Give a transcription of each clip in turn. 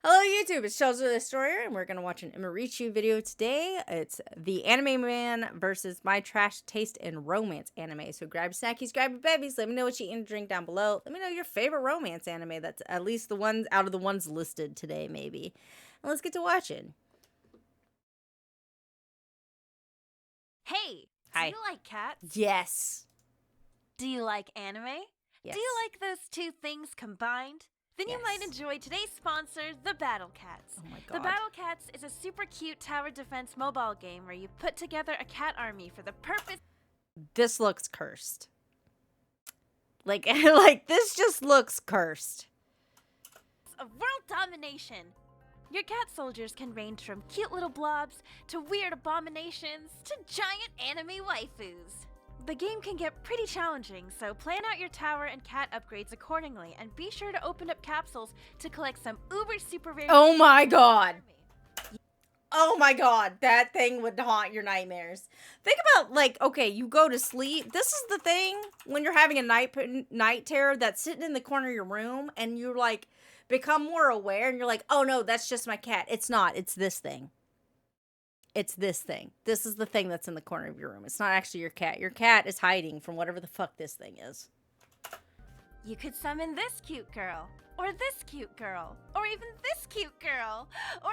Hello YouTube, it's Chelsea the Destroyer, and we're going to watch an Emirichu video today. It's the Anime Man versus My Trash Taste in Romance anime. So grab your snackies, grab your babies, let me know what you eat and drink down below. Let me know your favorite romance anime, that's at least the ones out of the ones listed today, maybe. And let's get to watching. Hey, Hi. do you like cats? Yes. Do you like anime? Yes. Do you like those two things combined? Then you might enjoy today's sponsor, the Battle Cats. Oh my god. The Battle Cats is a super cute tower defense mobile game where you put together a cat army for the purpose. This looks cursed. Like this just looks cursed. Of world domination. Your cat soldiers can range from cute little blobs to weird abominations to giant anime waifus. The game can get pretty challenging, so plan out your tower and cat upgrades accordingly, and be sure to open up capsules to collect some uber super rare. Oh my god. Oh my god, that thing would haunt your nightmares. Think about, like, okay, you go to sleep. This is the thing when you're having a night terror that's sitting in the corner of your room, and you like become more aware, and you're like, oh no, that's just my cat. It's not. It's this thing. It's this thing. This is the thing that's in the corner of your room. It's not actually your cat. Your cat is hiding from whatever the fuck this thing is. You could summon this cute girl, or this cute girl, or even this cute girl, or...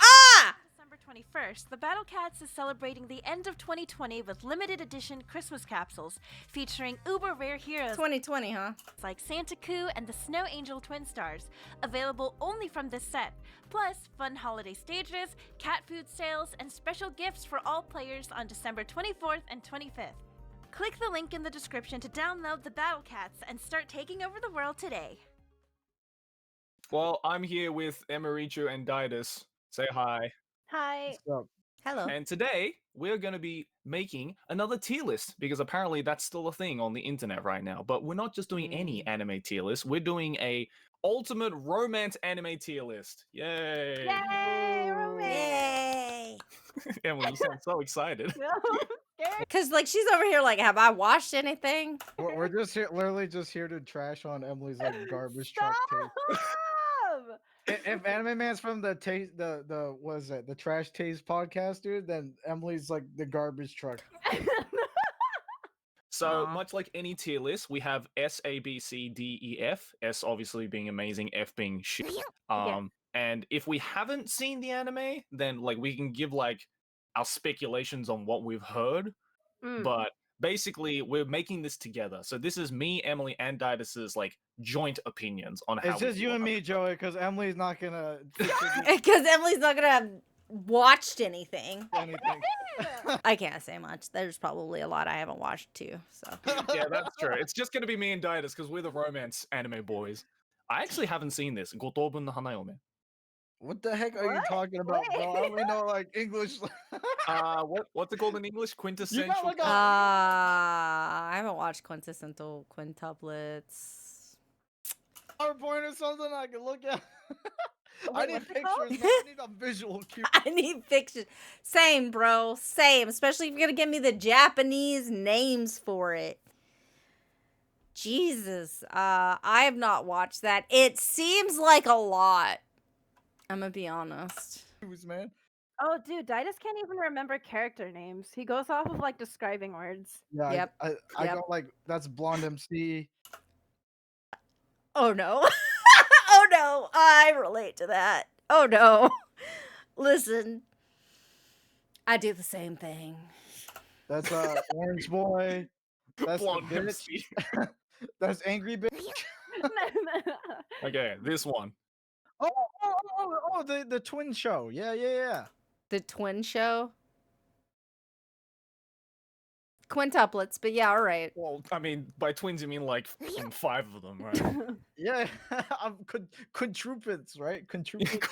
Ah! December 21st, the Battle Cats is celebrating the end of 2020 with limited edition Christmas capsules featuring uber rare heroes 2020, huh? like Santa Coo and the Snow Angel Twin Stars, available only from this set, plus fun holiday stages, cat food sales, and special gifts for all players on December 24th and 25th. Click the link in the description to download the Battle Cats and start taking over the world today. Well, I'm here with Emirichu and Daidus. Say hi. Hi. What's up? Hello. And today, we're going to be making another tier list, because apparently that's still a thing on the internet right now. But we're not just doing any anime tier list, we're doing a ultimate romance anime tier list. Yay! Yay, romance! Yay! Emily, you sound so excited. Because, like, she's over here like, have I watched anything? We're just here, literally just here to trash on Emily's like garbage truck taste. If Anime Man's from the taste, the what is it, the Trash Taste podcast, dude, then Emily's like the garbage truck. So, Aw. much like any tier list, we have S, A, B, C, D, E, F. S obviously being amazing, F being shit. And if we haven't seen the anime, then like we can give like our speculations on what we've heard. But basically, we're making this together. So this is me, Emily, and Daidus's like joint opinions on how. It's just you and me, Joey, because Emily's not gonna Because Emily's not gonna have watched anything. anything. I can't say much. There's probably a lot I haven't watched too. So Yeah, that's true. It's just gonna be me and Daidus because we're the romance anime boys. I actually haven't seen this. Gotobun no Hanayome. What the heck are you talking about, bro? I only know like English. What's it called in English? Quintessential. like I haven't watched quintessential quintuplets. PowerPoint or something I can look at. I Wait, need what's it pictures. called? Man. I need a visual cue. I need fiction. Same, bro. Same. Especially if you're gonna give me the Japanese names for it. Jesus. I have not watched that. It seems like a lot. I'm gonna be honest. Man. Oh, dude, Daidus can't even remember character names. He goes off of like describing words. Yeah, Yep. I Yep. go like that's Blonde MC. Oh no. Oh no. I relate to that. Oh no. Listen. I do the same thing. That's Orange Boy. That's the Blonde bitch. MC. That's Angry Bitch. Okay, this one. Oh, the twin show. Yeah. The twin show. Quintuplets, but yeah, all right. Well, I mean, by twins you mean like 5 of them, right? Yeah, I'm quadruplets, right? Quadruplets.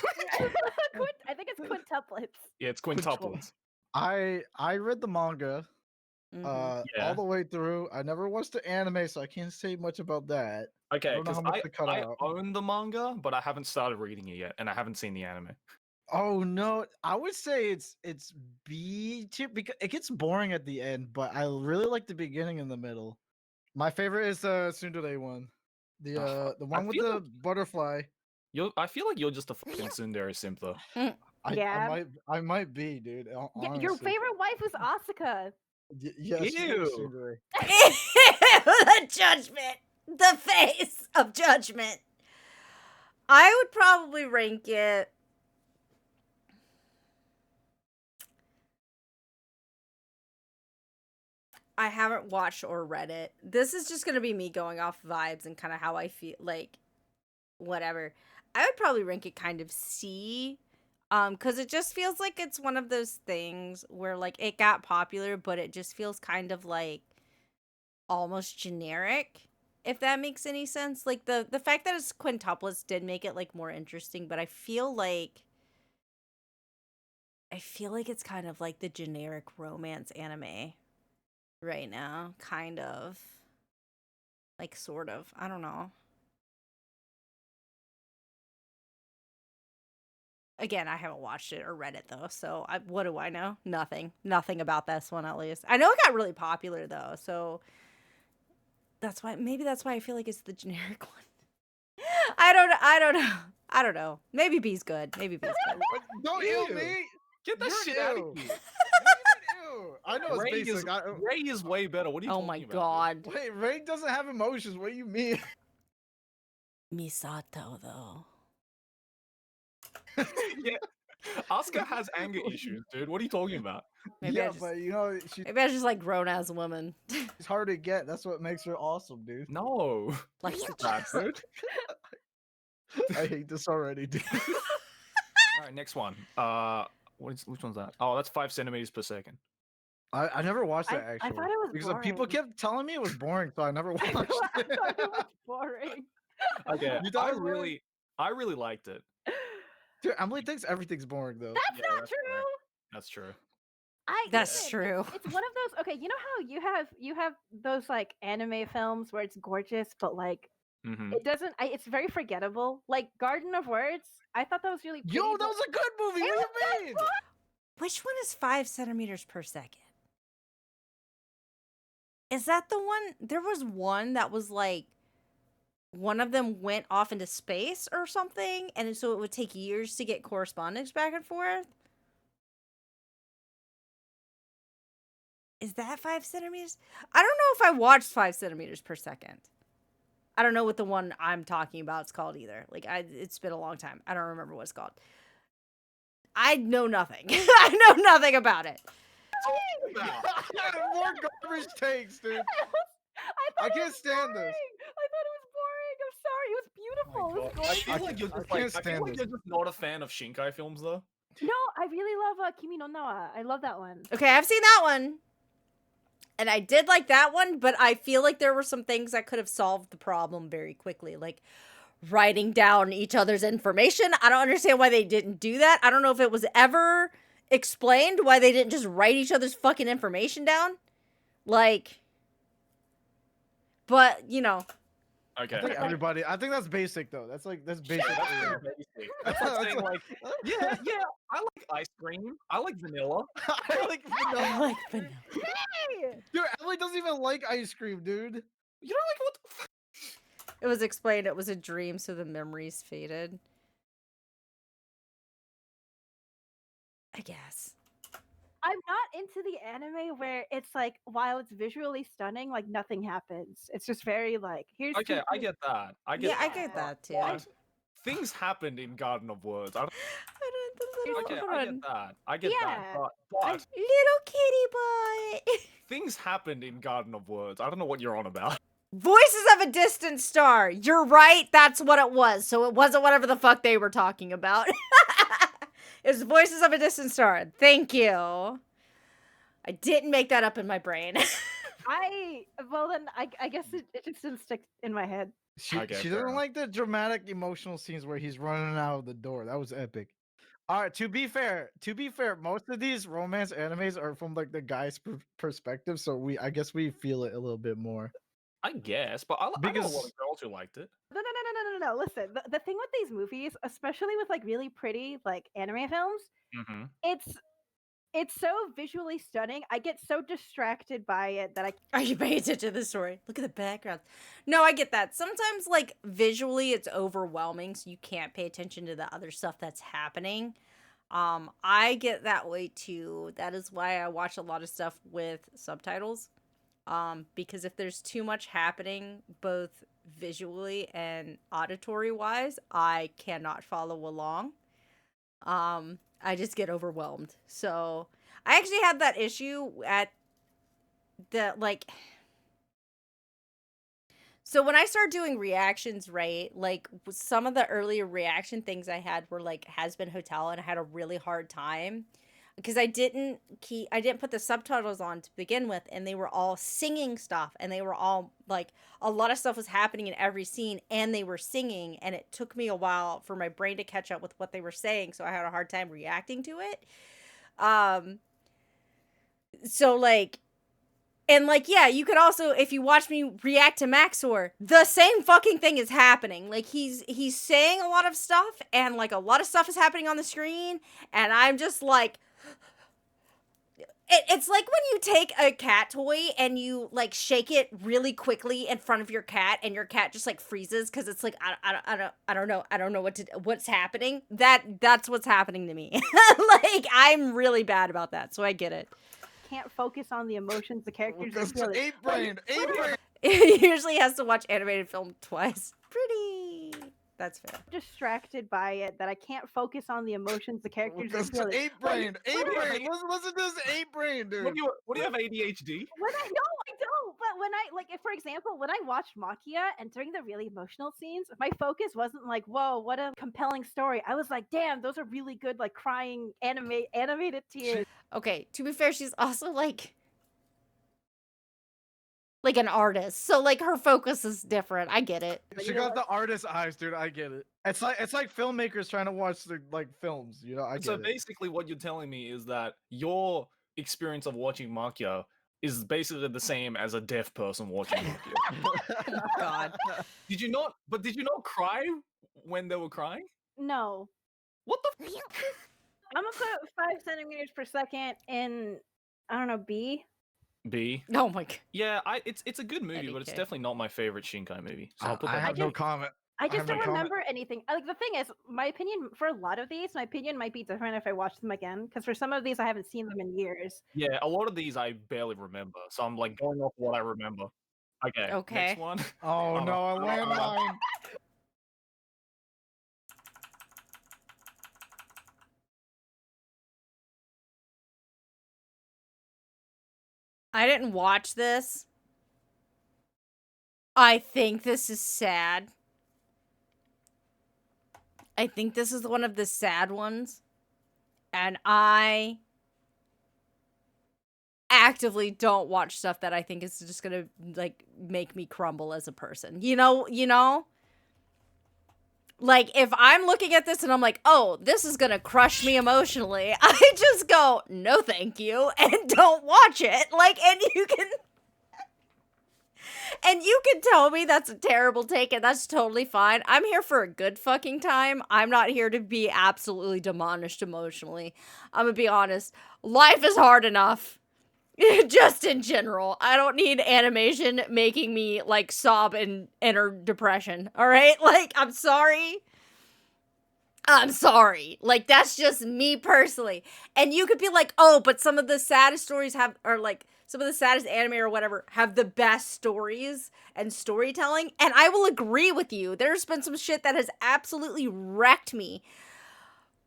I think it's quintuplets. Yeah, it's quintuplets. I read the manga Mhm. Yeah. all the way through. I never watched the anime, so I can't say much about that. Okay, don't know because how much to cut I out. own the manga, but I haven't started reading it yet, and I haven't seen the anime. Oh no, I would say it's B tier because it gets boring at the end, but I really like the beginning and the middle. My favorite is the Tsundere one. The one with feel the butterfly. I feel like you're just a fucking tsundere simp though. I might be, dude. Your Honestly. favorite wife was Asuka. Yes, she is Ew. tsundere. The judgment. The face of judgment. I would probably rank it. I haven't watched or read it. This is just going to be me going off vibes and kind of how I feel, like, whatever. I would probably rank it kind of C. Because it just feels like it's one of those things where, like, it got popular, but it just feels kind of, like, almost generic, if that makes any sense. Like, the fact that it's quintuplets did make it, like, more interesting, but I feel like it's kind of like the generic romance anime right now, kind of. Like, sort of. I don't know. Again, I haven't watched it or read it, though, so what do I know? Nothing. Nothing about this one, at least. I know it got really popular, though, so maybe that's why I feel like it's the generic one. I don't know. Maybe B's good. Maybe B's good. Don't Ew. ew me. Get that You're shit out ew. of here. Ew. I know it's Ray basic. Ray is way better. What are you Oh talking my about? god. Wait, Ray doesn't have emotions. What do you mean? Misato, though. Yeah. Asuka has anger issues, dude. What are you talking about? Maybe yeah, but you know, maybe I just like grown ass woman. she's hard to get. That's what makes her awesome, dude. No. Like Fuck that, dude. I hate this already, dude. All right, next one. Which one's that? Oh, that's 5 centimeters per second. I never watched that I actually. thought it was because people boring. kept telling me it was boring, so I never watched I it. thought it was boring. Okay, You thought it was boring? I really liked it. Dude, Emily thinks everything's boring though. That's Yeah, not that's true. fair. That's true. That's Listen, true. It's one of those. Okay, you know how you have those like anime films where it's gorgeous, but like Mm-hmm. it doesn't. It's very forgettable. Like Garden of Words. I thought that was really pretty. Yo, that but- was a good movie. It What was do you mean? Which one is 5 centimeters per second? Is that the one? There was one that was like one of them went off into space or something, and so it would take years to get correspondence back and forth. Is that 5 centimeters? I don't know if I watched 5 centimeters per second. I don't know what the one I'm talking about is called either. Like, it's been a long time. I don't remember what it's called. I know nothing. I know nothing about it. More garbage takes, dude. I can't stand this. I thought it was boring. I'm sorry. It was beautiful. It was I gorgeous. feel like you're just I like, can't I feel stand like this. you're just not a fan of Shinkai films though. No, I really love Kimi no Nawa. I love that one. Okay, I've seen that one. And I did like that one, but I feel like there were some things that could have solved the problem very quickly. Like writing down each other's information. I don't understand why they didn't do that. I don't know if it was ever explained why they didn't just write each other's fucking information down. Like, but, you know. Okay. I think that's basic though. That's basic. That's like saying like, yeah, I like ice cream. I like vanilla. I like I vanilla. like vanilla. Hey! Dude, Emily doesn't even like ice cream, dude. You don't like what the fuck? It was explained it was a dream, so the memories faded. I guess. I'm not into the anime where it's like while it's visually stunning, like nothing happens. It's just very like here's. Okay, two I get that. I get Yeah, I that. get that too. But things happened in Garden of Words. I don't Okay, hold I on. get that. I get Yeah, that. But Little kitty boy. things happened in Garden of Words. I don't know what you're on about. Voices of a Distant Star. You're right. That's what it was. So it wasn't whatever the fuck they were talking about. It's Voices of a Distant Star. Thank you. I didn't make that up in my brain. well then I guess it just didn't stick in my head. She Okay, fair doesn't enough. like the dramatic emotional scenes where he's running out of the door. That was epic. All right, to be fair, most of these romance animes are from like the guy's perspective, so I guess we feel it a little bit more. I guess, but I know a lot Because- of girls who liked it. No. Listen, the thing with these movies, especially with like really pretty like anime films, Mm-hmm. it's it's so visually stunning. I get so distracted by it that I Are you paying attention to the story? Look at the background. No, I get that. Sometimes, like, visually it's overwhelming, so you can't pay attention to the other stuff that's happening. I get that way too. That is why I watch a lot of stuff with subtitles. Because if there's too much happening, both visually and auditory wise, I cannot follow along. I just get overwhelmed. So I actually had that issue at the like. So when I started doing reactions, right, like some of the earlier reaction things I had were like Has Been Hotel, and I had a really hard time because I didn't put the subtitles on to begin with, and they were all singing stuff, and they were all like a lot of stuff was happening in every scene, and they were singing, and it took me a while for my brain to catch up with what they were saying, so I had a hard time reacting to it. So like, and like, yeah, you could also, if you watch me react to Maxor, the same fucking thing is happening. Like he's saying a lot of stuff, and like a lot of stuff is happening on the screen, and I'm just like, it's like when you take a cat toy and you like shake it really quickly in front of your cat, and your cat just like freezes because it's like I don't know what's happening. That's what's happening to me. Like I'm really bad about that, so I get it. can't focus on the emotions the characters are That's feeling. ape brain. He usually has to watch animated film twice. Pretty. That's fair. Distracted by it that I can't focus on the emotions the characters are feeling. Ape brain. Listen to this ape brain, dude. What do you have ADHD? When I don't. But when I like, if, for example, when I watched Makia and during the really emotional scenes, my focus wasn't like, "Whoa, what a compelling story." I was like, "Damn, those are really good, like crying animated tears." Okay, to be fair, she's also like an artist, so like her focus is different. I get it. But She you know got the artist eyes, dude. I get it. It's like filmmakers trying to watch their like films. You know, I get So it. basically, what you're telling me is that your experience of watching Makia is basically the same as a deaf person watching Makia. Oh, God. Did you not cry when they were crying? No, What the? I'm gonna put 5 centimeters per second in, I don't know, B. B. Oh my God. Yeah, it's a good movie, but it's Okay. definitely not my favorite Shinkai movie. So I'll put I that. have no comment. I have just no don't comment. remember anything. Like the thing is, my opinion for a lot of these, my opinion might be different if I watch them again. Because for some of these, I haven't seen them in years. Yeah, a lot of these I barely remember, so I'm like going off what I remember. Okay. Okay. Next one. Oh no, a landmine. I didn't watch this. I think this is sad. I think this is one of the sad ones. And I actively don't watch stuff that I think is just gonna like make me crumble as a person. You know? Like if I'm looking at this and I'm like, oh, this is gonna crush me emotionally, I just go, no thank you, and don't watch it. Like, and you can tell me that's a terrible take, and that's totally fine. I'm here for a good fucking time. I'm not here to be absolutely demolished emotionally. I'm gonna be honest. Life is hard enough. Just in general. I don't need animation making me, like, sob and enter depression. Alright? Like, I'm sorry. Like, that's just me personally. And you could be like, oh, but some of the saddest stories some of the saddest anime or whatever have the best stories and storytelling. And I will agree with you. There's been some shit that has absolutely wrecked me.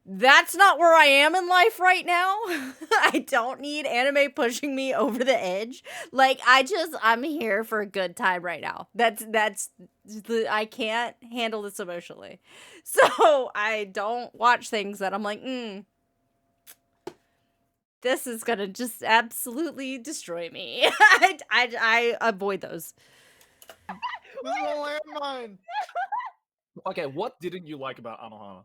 That's not where I am in life right now. I don't need anime pushing me over the edge. Like, I'm here for a good time right now. I can't handle this emotionally. So I don't watch things that I'm like, this is gonna just absolutely destroy me. I avoid those. This is a landmine. Okay, what didn't you like about Anohana?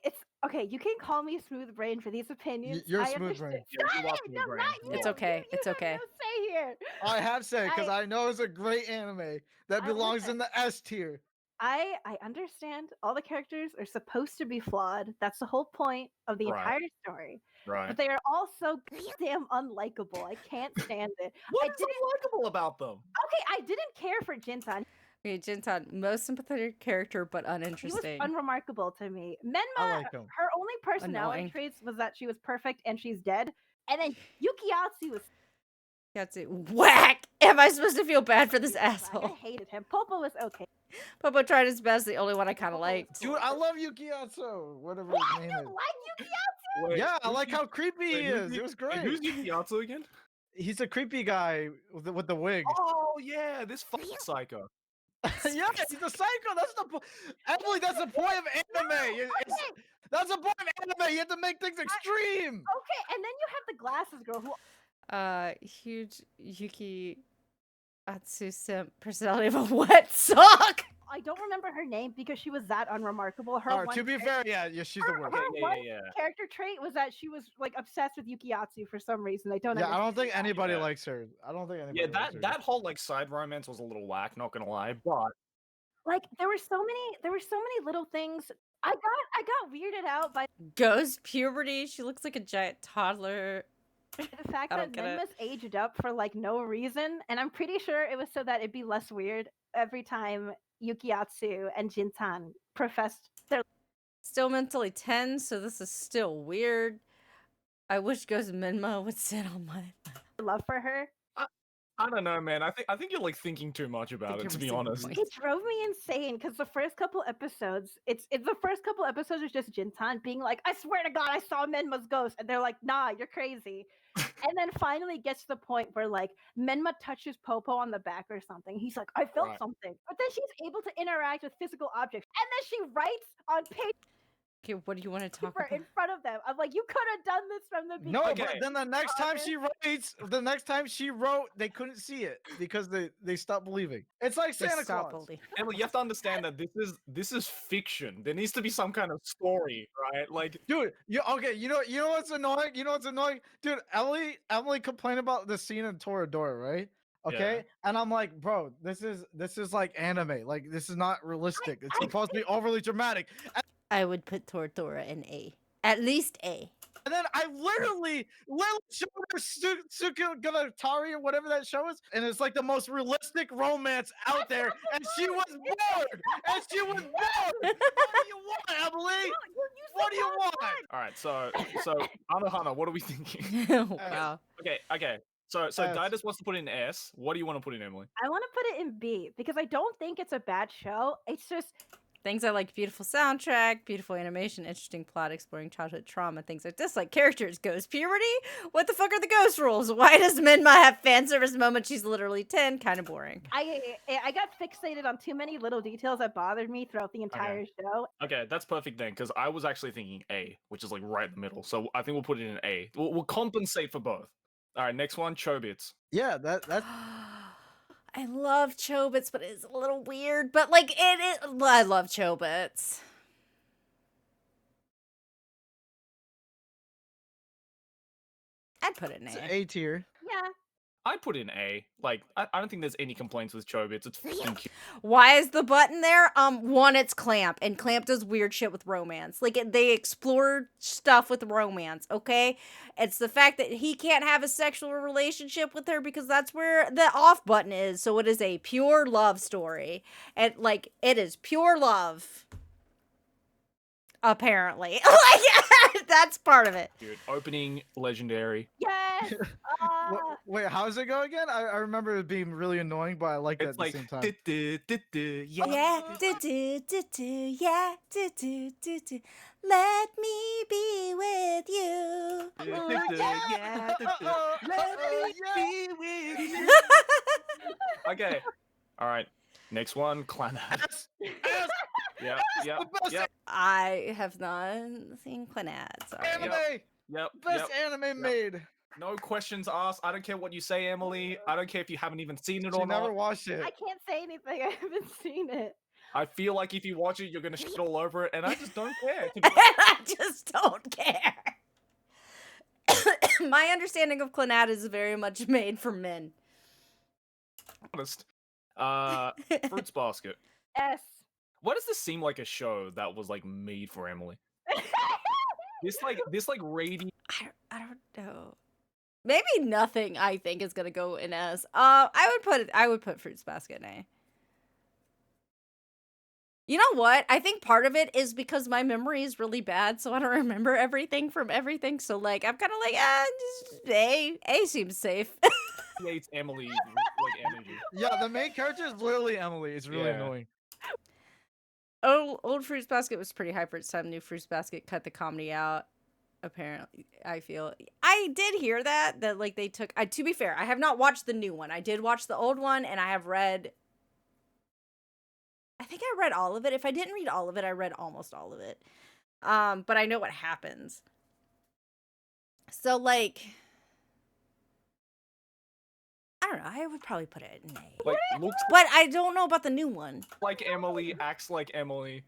It's okay. You can call me smooth brain for these opinions. You're I smooth understand. brain. Yeah, you Stop are it! smooth No, brain. not you. It's okay. You It's have okay. no say here. I have said because I- I know it's a great anime that I belongs listen. in the S tier. I understand all the characters are supposed to be flawed. That's the whole point of the Right. entire story. Right. But they are all so damn unlikable. I can't stand it. What I is didn't unlikable about them? okay, I didn't care for Jintan. Okay, Jintan, most sympathetic character, but He was uninteresting. unremarkable to me. I Menma, like him. her only personality Annoying. traits was that she was perfect and she's dead. And then Yukiatsu was That's it. Whack! Am I supposed to feel bad for this whack. I asshole? hated him. Popo was okay. Popo tried his best, the only one I kind of liked. Dude, I love Yukiatsu, whatever his name You is. like Yukiatsu? Wait, Yeah, I who's like Yu- how creepy he wait, who's is. Yu- It was wait, Who's great. Yukiatsu again? He's a creepy guy with the wig. Oh yeah, this fucking psycho. Yeah, he's a psycho. That's the Emily. That's the point of anime. Okay, That's the point of anime. You have to make things extreme. okay. And then you have the glasses girl who Huge Yuki Atsu personality of a wet sock. I don't remember her name because she was that unremarkable. Her Alright, one to be fair, yeah, she's the her, worst. her Yeah, one yeah, yeah. character trait was that she was like obsessed with Yukiatsu for some reason. I don't Yeah, I don't understand think that. anybody Yeah. likes her. I don't think anybody Yeah, likes her. that whole like side romance was a little whack, not gonna lie. But Like there were so many little things. I got weirded out by Goes puberty. She looks like a giant toddler. the fact I that don't get it. Menma's aged up for like no reason, and I'm pretty sure it was so that it'd be less weird every time Yukiatsu and Jintan professed their Still mentally 10, so this is still weird. I wish Ghost Minma would sit on my. love for her. I don't know, man. I think you're like thinking too much about it, you're to be missing the honest. point. It drove me insane because the first couple episodes, it's the first couple episodes was just Jintan being like, "I swear to God, I saw Menma's ghost," and they're like, "Nah, you're crazy." And then finally gets to the point where like Menma touches Popo on the back or something. He's like, "I felt Right. something," but then she's able to interact with physical objects, and then she writes on Okay, what do you want to talk paper about? in front of them. I'm like, "You could have done this from the beginning." No, Okay. but then the next time she wrote, they couldn't see it because they stopped believing. It's like They Santa stop Claus. believing. Emily, you have to understand that this is fiction. There needs to be some kind of story, right? Like, Dude, okay? You know what's annoying? You know what's annoying, dude? Emily complained about the scene in Toradora, right? Okay, and I'm like, bro, this is like anime. Like, this is not realistic. It's supposed to be overly dramatic. I would put Toradora in A. At least A. And then I literally showed her Sukugatari or whatever that show is, and it's like the most realistic romance out there, and she was bored. And she was bored. What do you want, Emily? What do you want? all right, so Anohana, what are we thinking? Oh, wow. Okay. So S. Daidus wants to put in S. What do you want to put in, Emily? I want to put it in B because I don't think it's a bad show. It's just Things I like: beautiful soundtrack, beautiful animation, interesting plot, exploring childhood trauma. Things I dislike: characters, ghost puberty. What the fuck are the ghost rules? Why does Minma have fan service moments? She's literally 10. Kind of boring. I got fixated on too many little details that bothered me throughout the entire show. Okay, that's perfect then, because I was actually thinking A, which is like right in the middle. So I think we'll put it in A. We'll compensate for both. All right, next one, Chobits. Yeah, that's I love Chobits, but it's a little weird. But like I love Chobits. I'd put it in A. A tier. Yeah, I put in A. Like, I don't think there's any complaints with Chobits. It's fucking cute. Why is the button there? One, it's Clamp, and Clamp does weird shit with romance. Like, they explore stuff with romance, okay? It's the fact that he can't have a sexual relationship with her because that's where the off button is. So it is a pure love story. And, like, it is pure love. Apparently. Like, that's part of it. Dude, opening legendary. yes. Wait, how does it go again? I remember it being really annoying, but I like it It's at the like, same time. yeah. Yeah, do, yeah, do. Let me be with you. Yeah. Let me be with you. Okay. All right. Next one, Clannad. Yes, yes, Yep. Yep. I have not seen Clannad, sorry. anime, Yep. best anime made. No questions asked. I don't care what you say, Emily. I don't care if you haven't even seen it She or never not. watched it. I can't say anything. I haven't seen it. I feel like if you watch it, you're gonna shit all over it, and I just don't care. To be I just don't care. My understanding of Clannad is very much made for men. honest. Fruits basket. S. Why does this seem like a show that was like made for Emily? This radiant. I don't know. Maybe nothing. I think is gonna go in S. I would put Fruits Basket in A. You know what? I think part of it is because my memory is really bad, so I don't remember everything from everything. So like, I'm kind of like, just A. A seems safe. Hates Emily like energy. Yeah, the main character is literally Emily. It's really Yeah. annoying. Old Fruits Basket was pretty hype for its time. New Fruits Basket cut the comedy out. Apparently, I feel I did hear that like they took. To be fair, I have not watched the new one. I did watch the old one, and I have read. I think I read all of it. If I didn't read all of it, I read almost all of it. But I know what happens. So like, I don't know. I would probably put it in A. Like looks But I don't know about the new one. like Emily, acts like Emily,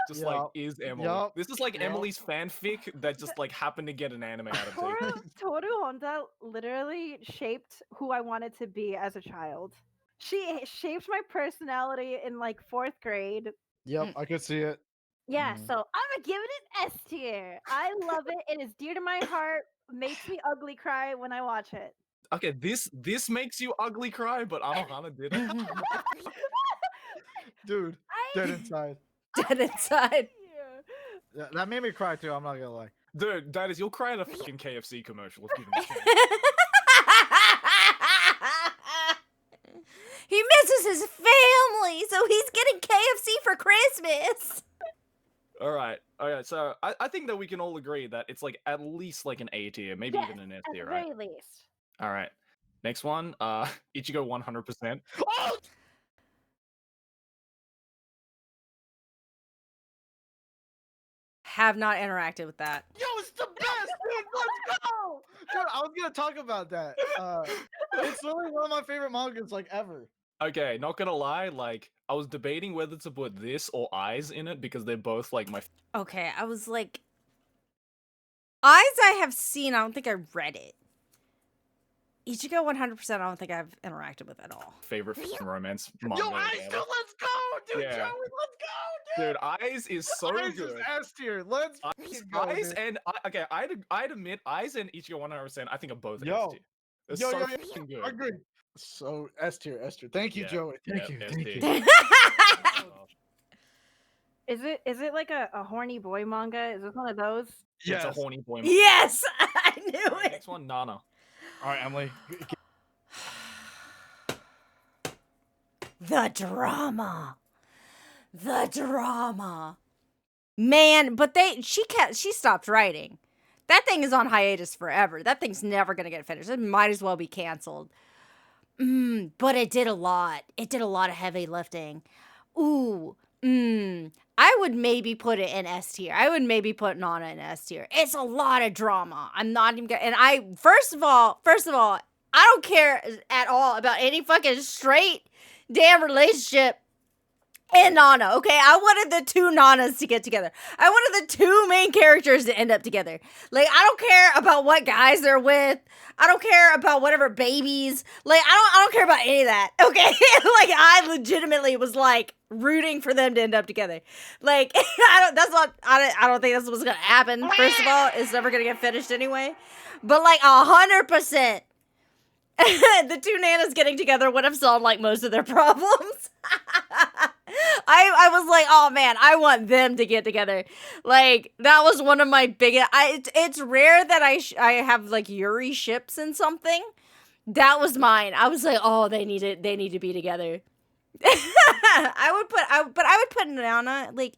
just like Yup. is Emily. Yup. This is like Yup. Emily's fanfic that just like happened to get an anime adaptation. Toru Honda literally shaped who I wanted to be as a child. She shaped my personality in like 4th grade. Yep, I could see it. Yeah, Mhm. so I'm gonna give it an S tier. I love it. It is dear to my heart. Makes me ugly cry when I watch it. Okay, this makes you ugly cry, but Anohana did it. Dude, dead inside. Dead inside. Yeah, that made me cry too. I'm not gonna lie. Dude, Daidus, you'll cry at a fucking KFC commercial if given the chance. He misses his family, so he's getting KFC for Christmas. Alright, so I think that we can all agree that it's like at least like an A tier, maybe Yes, even an S at tier, the right? very least. Alright. Next one, Ichigo 100%. Oh! Have not interacted with that. Yo, it's the best, dude. Let's go, dude. I was gonna talk about that. It's literally one of my favorite mangas like ever. Okay, not gonna lie, like, I was debating whether to put this or Eyes in it because they're both like my Okay, I was like, Eyes I have seen. I don't think I read it. Ichigo 100%. I don't think I've interacted with at all. favorite romance manga. Yo, Ice, ever. dude, let's go, dude. Yeah. Joey, let's go, dude. Dude, Eyes is so Ice good. is S tier. Let's Eyes, fucking go, Eyes dude. and okay, I'd admit Eyes and Ichigo 100%. I think are both Yo. S tier. They're Yo, so yo, yo, fucking good. I agree. So S tier, S tier. Thank you, Yeah, Joey. Thank yeah, you, S thank tier. you. Is it like a horny boy manga? Is this one of those? It's a Yes. horny boy. manga. Yes, I knew Alright, it. next one, Nana. All right, Emily. The drama. The drama. Man, but she stopped writing. That thing is on hiatus forever. That thing's never gonna get finished. It might as well be canceled. But it did a lot. It did a lot of heavy lifting. Ooh. I would maybe put it in S tier. I would maybe put Nana in S tier. It's a lot of drama. I'm not even gonna, and I first of all, I don't care at all about any fucking straight damn relationship in Nana, okay? I wanted the two Nanas to get together. I wanted the two main characters to end up together. Like, I don't care about what guys they're with. I don't care about whatever babies. Like, I don't care about any of that, okay? Like, I legitimately was like rooting for them to end up together. Like, I don't think that's what's gonna happen. First of all, it's never gonna get finished anyway. But like 100%. The two Nanas getting together would have solved like most of their problems. I was like, oh man, I want them to get together. Like that was one of my biggest. It's rare that I have like Yuri ships in something. That was mine. I was like, oh, they need to be together. I would put Nana like.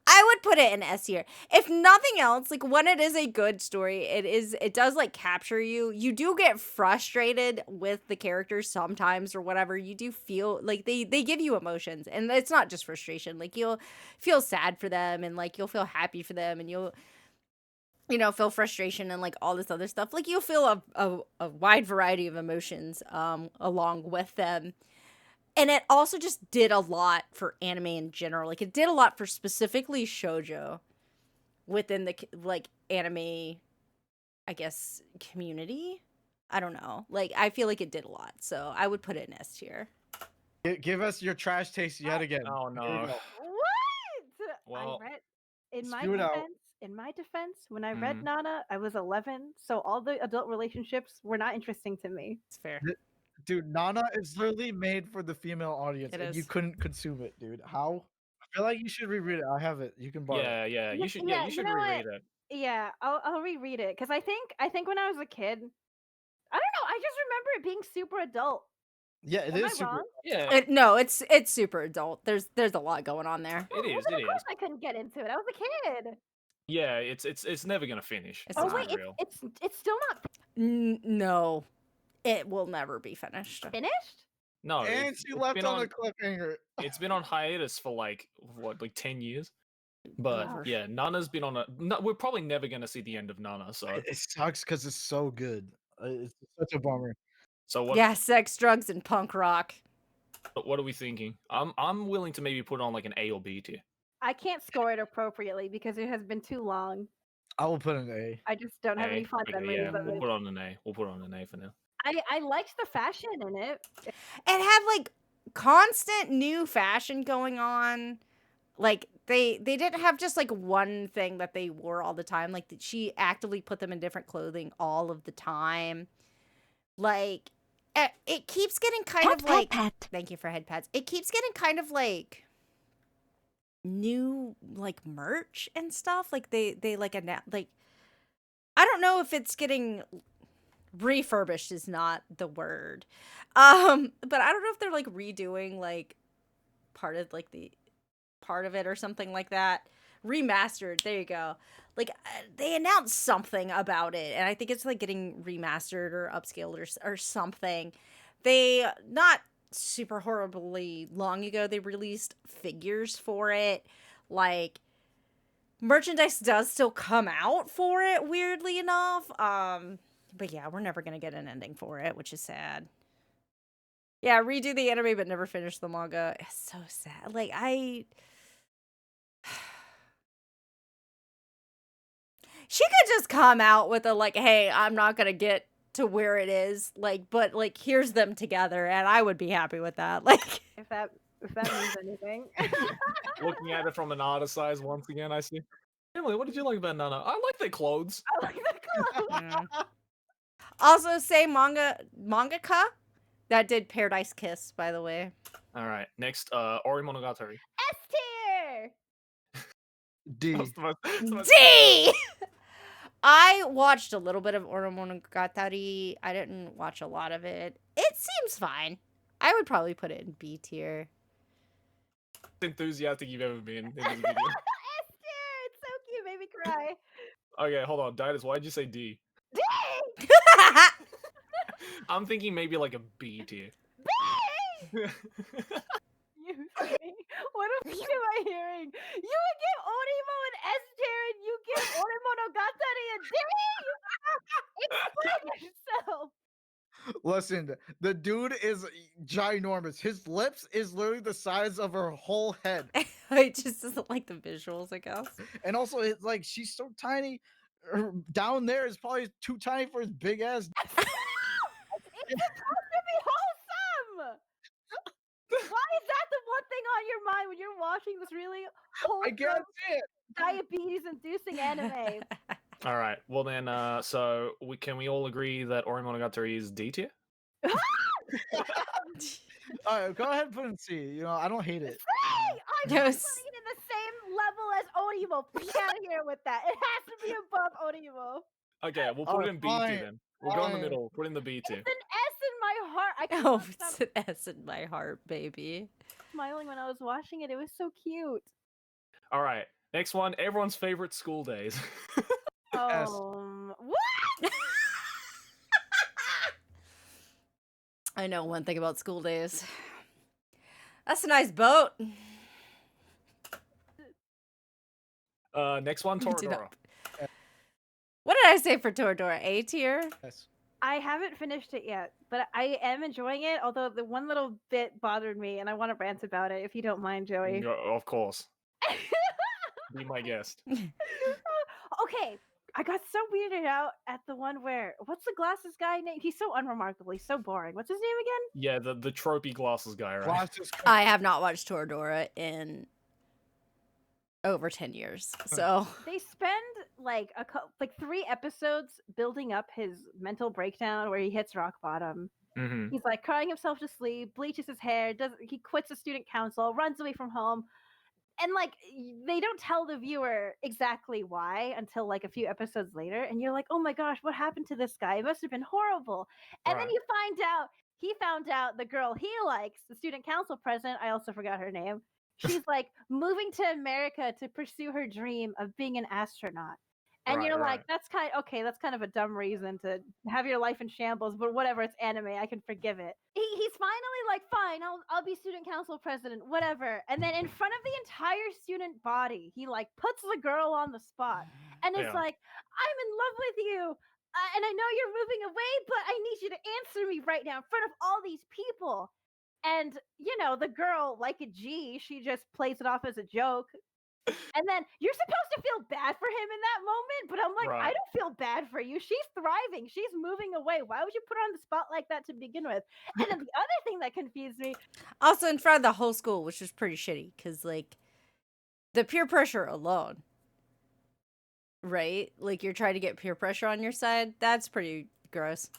I would put it in S tier. If nothing else, like when it is a good story, it does like capture you. You do get frustrated with the characters sometimes or whatever. You do feel like they give you emotions, and it's not just frustration. Like you'll feel sad for them, and like you'll feel happy for them, and you'll feel frustration and like all this other stuff. Like you'll feel a wide variety of emotions along with them. And it also just did a lot for anime in general. Like, it did a lot for specifically shoujo within the, like, anime, I guess, community. I don't know. Like, I feel like it did a lot. So, I would put it in S tier. Give us your trash taste yet again. Oh Here we no. go. What? Well, I read in my spew it out. defense. In my defense, when I read Mm. Nana, I was 11, so all the adult relationships were not interesting to me. It's fair. Dude, Nana is literally made for the female audience, It and you is. couldn't consume it, dude. How? I feel like you should reread it. I have it. You can borrow it. Yeah, you should. Yeah, Yeah, you you should know what? reread it. Yeah, I'll reread it because I think when I was a kid, I don't know. I just remember it being super adult. Yeah, it Am is I super. wrong? Yeah, No, it's super adult. There's a lot going on there. it is. Well, then It of course is. I couldn't get into it. I was a kid. Yeah, it's never gonna finish. It's Oh Let's not. be wait, real. it's still not No, it will never be finished. finished. No, And she it's left been on a on. cliffhanger. It's been on hiatus for like what, like 10 years. But Over. yeah, Nana's been on a. No, we're probably never gonna see the end of Nana. So It sucks because it's so good. It's such a bummer. what? Yeah, sex, drugs, and punk rock. What are we thinking? I'm willing to maybe put on like an A or B tier. I can't score it appropriately because it has been too long. I will put an A. I just don't have any A. fond Okay, memories yeah, of we'll it. put on an A. We'll put on an A for now. I liked the fashion in it. It had like constant new fashion going on. Like they didn't have just like one thing that they wore all the time. Like she actively put them in different clothing all of the time. Like it keeps getting kind of like thank you for head pads. It keeps getting kind of like new like merch and stuff. Like they like like I don't know if it's getting refurbished is not the word. But I don't know if they're like redoing like part of like the part of it or something like that. Remastered, there you go. Like they announced something about it and I think it's like getting remastered or upscaled or something. They not super horribly long ago they released figures for it. Like merchandise does still come out for it weirdly enough. But yeah, we're never gonna get an ending for it, which is sad. Yeah, redo the anime but never finish the manga. It's so sad. Like she could just come out with a like, hey, I'm not gonna get to where it is, like, but like here's them together, and I would be happy with that. Like If that means anything. Looking at it from an artist size once again, I see. Emily, what did you like about Nana? I like their clothes. I like the clothes. yeah. Also say mangaka that did Paradise Kiss, by the way. All right, next, Ori Monogatari. S tier. D. That's the most- D. I watched a little bit of Ori Monogatari. I didn't watch a lot of it. It seems fine. I would probably put it in B tier. enthusiastic you've ever been in this video. S tier. It's so cute. Made me cry. Okay, hold on, Daidus, why'd you say D? D. I'm thinking maybe like a B tier. B. You see? What am I hearing? You would give Orimo an S tier and you give Orimonogatari a D? Explain yourself. Listen, the dude is ginormous. His lips is literally the size of her whole head. I just doesn't like the visuals, I guess. And also, it's like she's so tiny. Down there is probably too tiny for his big ass. It's supposed to be wholesome. Why is that the one thing on your mind when you're watching this really I wholesome, can't see it. diabetes-inducing anime? All right, well then, so can we all agree that Ori Monogatari is D tier? All right, go ahead and put it in C. You know, I don't hate it. Say, I'm Yes. putting it in the same level as Orimo. Get out of here with that. It has to be above Orimo. Okay, we'll put it in B tier fine, then. We'll go in the fine. middle. Put it in the B It's tier. an S in my heart. I could Oh, not it's stop an S in my heart, baby. smiling when I was watching it. It was so cute. All right, next one. Everyone's favorite school days. S. What? I know one thing about school days. That's a nice boat. Next one, Do not- Toradora. What did I say for Toradora? A tier? Yes. I haven't finished it yet, but I am enjoying it. Although the one little bit bothered me, and I want to rant about it. If you don't mind, Joey. Of course. Be my guest. Okay, I got so weirded out at the one where what's the glasses guy name? He's so unremarkable. He's so boring. What's his name again? Yeah, the tropey glasses guy, right? Glasses. I have not watched Toradora in over 10 years. So They spend like like 3 episodes building up his mental breakdown where he hits rock bottom. Mm-hmm. He's like crying himself to sleep, bleaches his hair, he quits the student council, runs away from home. And like they don't tell the viewer exactly why until like a few episodes later, and you're like, oh my gosh, what happened to this guy? It must have been horrible. And then Right. you find out he found out the girl he likes, the student council president, I also forgot her name, she's like moving to America to pursue her dream of being an astronaut. And Right, you're right. like, that's kind of a dumb reason to have your life in shambles, but whatever, it's anime, I can forgive it. He's finally like, fine, I'll be student council president, whatever. And then in front of the entire student body, he like puts the girl on the spot and is Yeah. like, I'm in love with you. And I know you're moving away, but I need you to answer me right now in front of all these people. And, you know, the girl, like a G, she just plays it off as a joke. And then you're supposed to feel bad for him in that moment, but I'm like, I Right. don't feel bad for you. She's thriving. She's moving away. Why would you put her on the spot like that to begin with? And then the other thing that confused me, also in front of the whole school, which was pretty shitty because like the peer pressure alone, right? Like you're trying to get peer pressure on your side. That's pretty gross.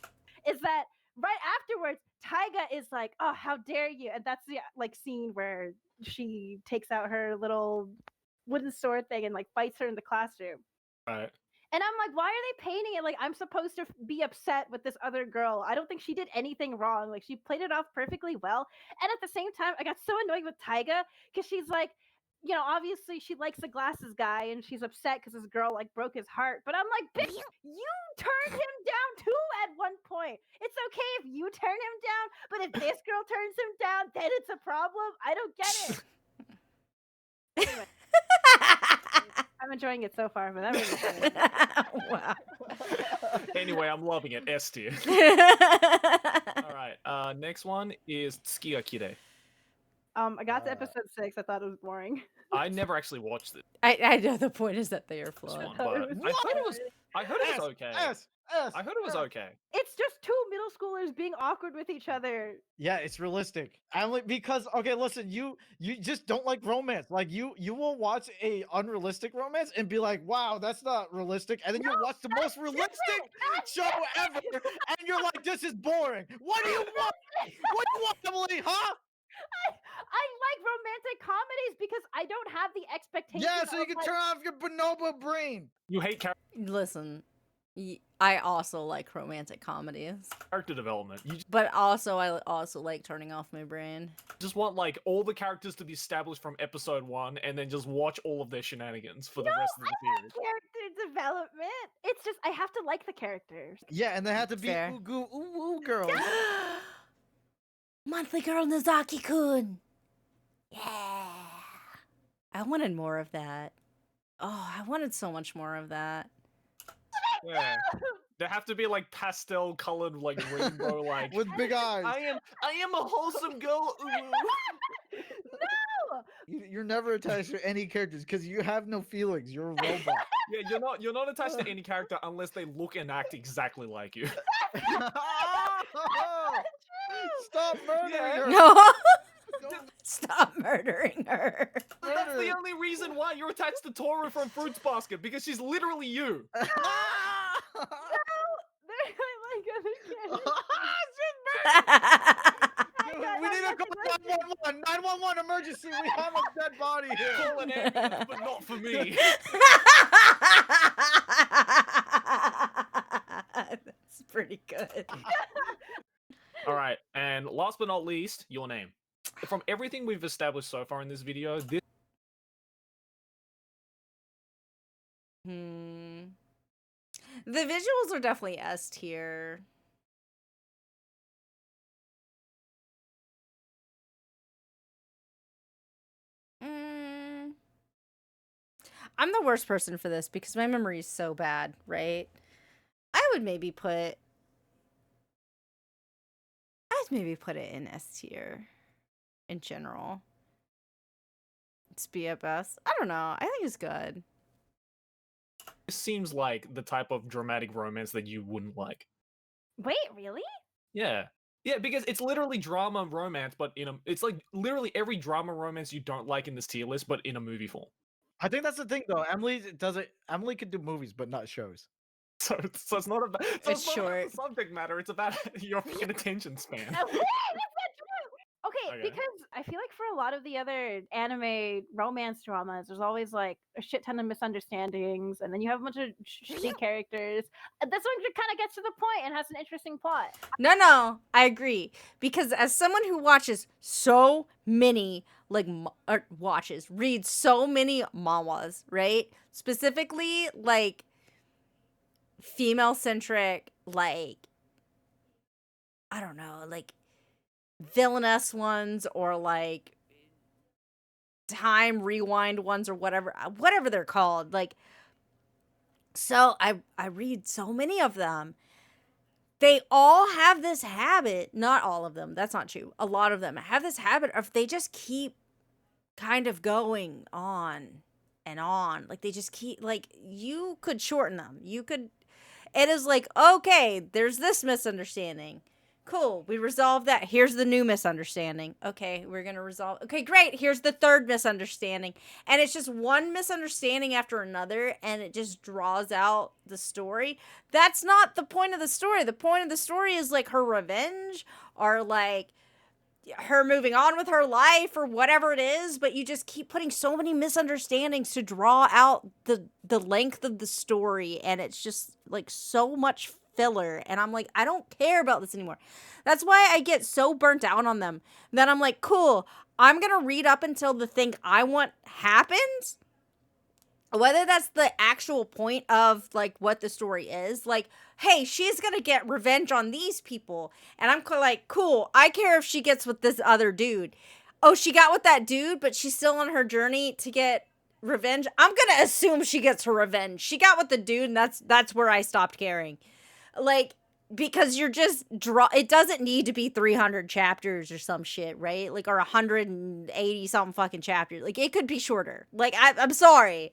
is that right afterwards, Taiga is like, oh, how dare you? And that's the like scene where she takes out her little wooden sword thing and like fights her in the classroom. Right. And I'm like, why are they painting it like I'm supposed to be upset with this other girl? I don't think she did anything wrong. Like she played it off perfectly well. And at the same time, I got so annoyed with Taiga because she's like, you know, obviously she likes the glasses guy and she's upset because this girl like broke his heart. But I'm like, bitch, you turned him down too at one point. It's okay if you turn him down, but if this girl turns him down, then it's a problem. I don't get it. Anyway, I'm enjoying it so far, but that was funny. Wow. Anyway, I'm loving it. S tier. All right. Next one is Tsuki Akire. I got to episode 6. I thought it was boring. I never actually watched it. I know the point is that they are This flawed. one, but I heard it was okay. S. I heard it was okay. It's just 2 middle schoolers being awkward with each other. Yeah, it's realistic. Because okay, listen, you just don't like romance. Like you will watch a unrealistic romance and be like, wow, that's not realistic. And then you watch the most realistic show ever, and you're like, this is boring. What do you want? What do you want, Emily? Huh? I like romantic comedies because I don't have the expectation. Yeah, so you of, can like, turn off your bonobo brain. You hate Listen, I also like romantic comedies, character development. You but also I also like turning off my brain. just want like all the characters to be established from episode 1, and then just watch all of their shenanigans for the rest of the series. character development. It's just I have to like the characters. Yeah, and they have to be Fair. ooh girls. Monthly girl Nozaki-kun. Yeah. I wanted more of that. Oh, I wanted so much more of that. Yeah. There have to be like pastel colored like rainbow like With big eyes. I am a wholesome girl. Ooh. No! You're never attached to any characters because you have no feelings. You're a robot. Yeah, you're not attached to any character unless they look and act exactly like you. Stop murdering her. No. Don't Stop murdering her. That's murder the her. only reason why you're attached to Toru from Fruits Basket, because she's literally you. They're like other characters. We need to call 911. 911 emergency. We have a dead body here. Call an ambulance, but not for me. That's pretty good. All right, and last but not least, your name. From everything we've established so far in this video, this The visuals are definitely S tier. I'm the worst person for this because my memory is so bad, right? I'd maybe put it in S tier in general. It's BFS. I don't know. I think it's good. This seems like the type of dramatic romance that you wouldn't like. Wait, really? Yeah. Yeah, because it's literally drama romance, but it's like literally every drama romance you don't like in this tier list, but in a movie form. I think that's the thing though. Emily doesn't. Emily can do movies, but not shows. So it's not about It's not short. about the subject matter. It's about your fucking attention span. That's not true. Okay, Okay. because I feel like for a lot of the other anime romance dramas, there's always like a shit ton of misunderstandings, and then you have a bunch of shitty characters. This one kind of gets to the point and has an interesting plot. No, I agree. Because as someone who watches so many, reads so many manhwas, right? Specifically, like, female-centric, like, I don't know, like, villainous ones, or, like, time rewind ones, or whatever they're called. Like, so I read so many of them. They all have this habit, not all of them, that's not true. A lot of them have this habit of they just keep kind of going on and on. Like, they just keep, like, you could shorten them. It is like, okay, there's this misunderstanding. Cool, we resolved that. Here's the new misunderstanding. Okay, we're gonna resolve. Okay, great, here's the third misunderstanding. And it's just one misunderstanding after another, and it just draws out the story. That's not the point of the story. The point of the story is, like, her revenge, or, like, her moving on with her life, or whatever it is, but you just keep putting so many misunderstandings to draw out the length of the story, and it's just, like, so much filler, and I'm like, I don't care about this anymore. That's why I get so burnt out on them. Then I'm like, cool, I'm gonna read up until the thing I want happens, whether that's the actual point of, like, what the story is. Like, hey, she's gonna get revenge on these people, and I'm like, cool, I care if she gets with this other dude. Oh, she got with that dude, but she's still on her journey to get revenge. I'm gonna assume she gets her revenge. She got with the dude, and that's where I stopped caring. Like, because you're just it doesn't need to be 300 chapters or some shit, right? Like, or 180 something fucking chapters. Like, it could be shorter. Like, I'm sorry.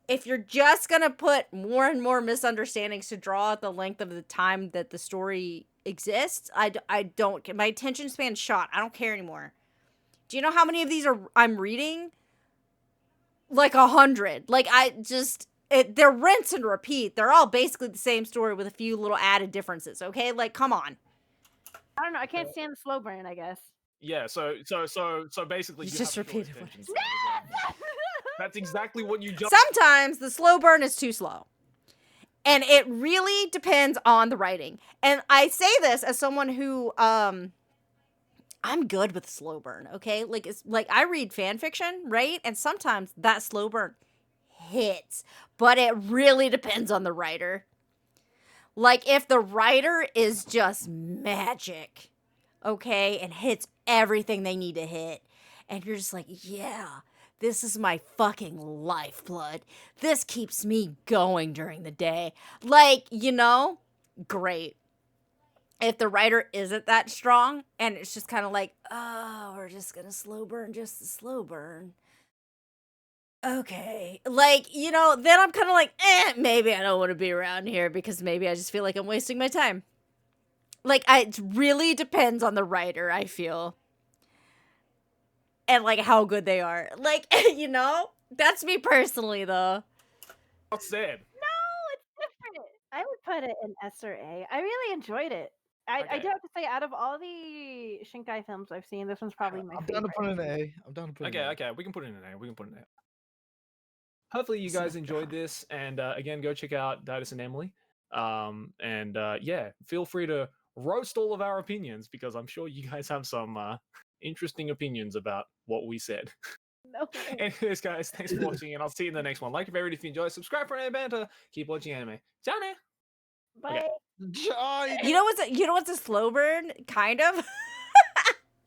If you're just gonna put more and more misunderstandings to draw out the length of the time that the story exists, I don't. My attention span's shot. I don't care anymore. Do you know how many of these I'm reading? Like 100. Like, they're rinse and repeat. They're all basically the same story with a few little added differences, okay? Like, come on. I don't know. I can't stand the slow burn, I guess. Yeah, so basically You you just have a short repeated what attention I span as well. That's exactly what you just Sometimes the slow burn is too slow. And it really depends on the writing. And I say this as someone who I'm good with slow burn, okay? Like, it's like I read fan fiction, right? And sometimes that slow burn hits, but it really depends on the writer. Like, if the writer is just magic, okay, and hits everything they need to hit, and you're just like, yeah, this is my fucking lifeblood. This keeps me going during the day. Like, great. If the writer isn't that strong, and it's just kind of like, oh, we're just gonna slow burn just to slow burn. Okay. Like, then I'm kind of like, maybe I don't want to be around here, because maybe I just feel like I'm wasting my time. Like, it really depends on the writer, I feel. And, like, how good they are. Like, that's me personally, though. well said. No, it's different. I would put it in S or A. I really enjoyed it. I Okay. do have to say, out of all the Shinkai films I've seen, this one's probably my I'm favorite. down to put in an A. I'm down to put in an A. Okay, we can put it in A. Hopefully you guys enjoyed this, and again, go check out Daidus and Emily. Yeah, feel free to roast all of our opinions, because I'm sure you guys have some interesting opinions about what we said. No way. Anyways, guys, thanks for watching, and I'll see you in the next one. Like your favorite if you enjoy, subscribe for anime banter, keep watching anime. Ciao now! Bye. You know what's a slow burn? Kind of.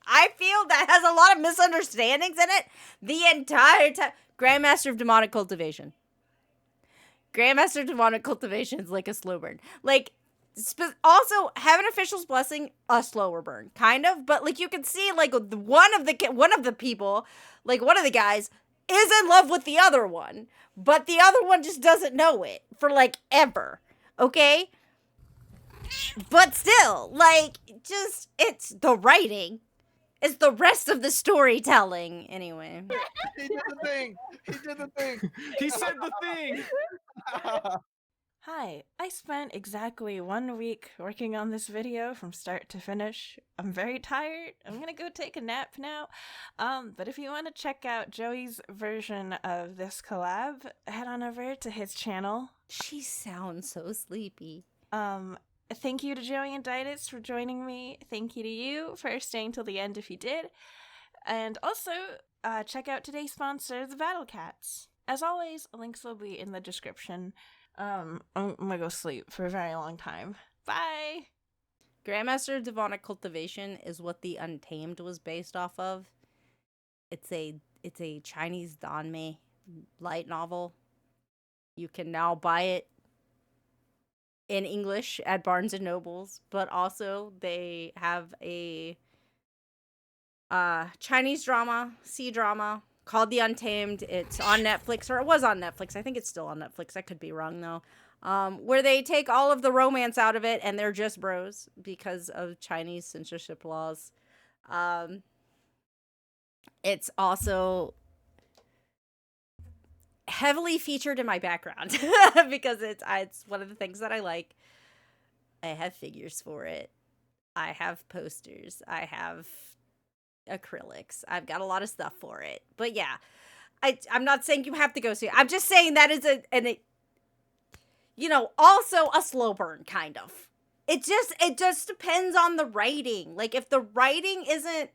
I feel that has a lot of misunderstandings in it the entire time. Grandmaster of Demonic Cultivation. Grandmaster of Demonic Cultivation is like a slow burn. Like, also, Heaven Official's Blessing, a slower burn, kind of. But, like, you can see, like, one of the people, like, one of the guys is in love with the other one, but the other one just doesn't know it for like ever. Okay? But still, like, just, it's the writing. It's the rest of the storytelling. Anyway. He did the thing. He did the thing. He said the thing. Hi, I spent exactly 1 week working on this video from start to finish. I'm very tired. I'm gonna go take a nap now. But if you want to check out Joey's version of this collab, head on over to his channel. She sounds so sleepy. Thank you to Joey and Daidus for joining me. Thank you to you for staying till the end if you did. And also, check out today's sponsor, the Battle Cats. As always, links will be in the description. I'm gonna go sleep for a very long time. Bye! Grandmaster of Demonic Cultivation is what the Untamed was based off of. It's a Chinese danmei light novel. You can now buy it in English at Barnes and Nobles, but also they have a Chinese drama, C-drama called The Untamed. It's on Netflix, or it was on Netflix. I think it's still on Netflix. I could be wrong though. Where they take all of the romance out of it and they're just bros because of Chinese censorship laws. It's also heavily featured in my background because it's one of the things that I like. I have figures for it. I have posters. I have acrylics. I've got a lot of stuff for it. But yeah, I'm not saying you have to go see it. I'm just saying that is also a slow burn kind of. It just depends on the writing. Like if the writing isn't,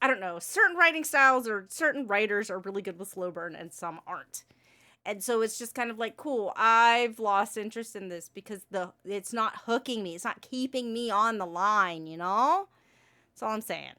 I don't know, certain writing styles or certain writers are really good with slow burn and some aren't. And so it's just kind of like, cool, I've lost interest in this because it's not hooking me. It's not keeping me on the line, you know? That's all I'm saying.